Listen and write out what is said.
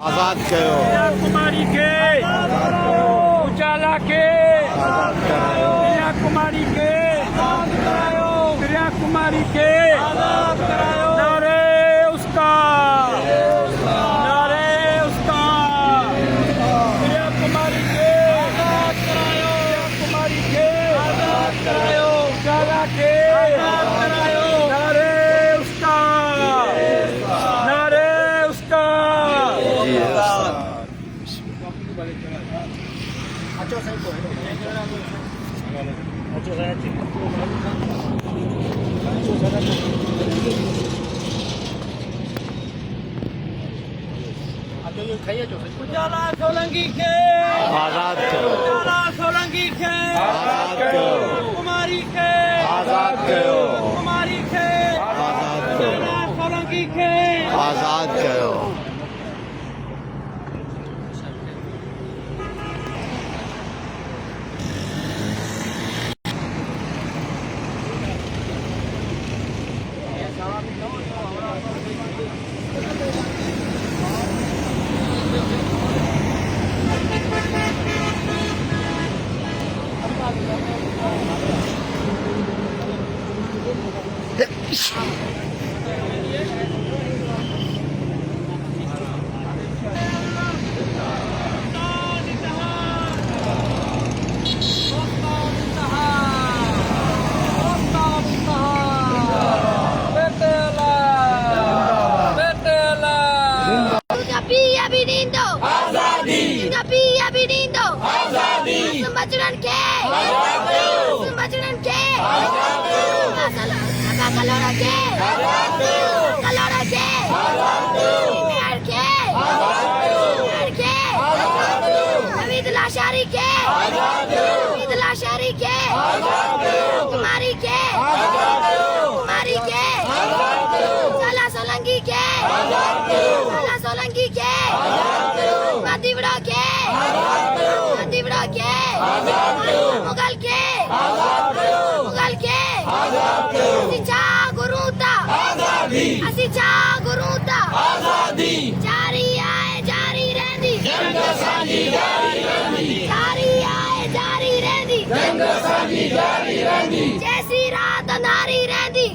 आजाद करो कन्याकुमारी के उजाला के कन्याकुमारी के कन्याकुमारी के नारे उसका नारे उसका कन्याकुमारी के कन्याकुमारी के उजाला के नारे उसका नारे उसका उजाला सोलंकी के आजाद करो उजाला सोलंकी के आजाद करो कुमारी के आजाद करो कुमारी के आजाद करो उजाला सोलंकी के आजाद करो Sembacuran ke? Sembacuran ke? Kalora ke? Kalora ke? Mer ke? Mer ke? Navid Lashari ke? Navid Lashari ke? Kumari ke? Kumari ke? Jala Solanki ke? Jala Solanki ke? Madivda ke? Madivda ke? Mughal के मुगल के असिचा गुरुता असिचा गुरुता जारी आए जारी रहंदी जारी आए जारी रहंदी जैसी रात अंधारी रहंदी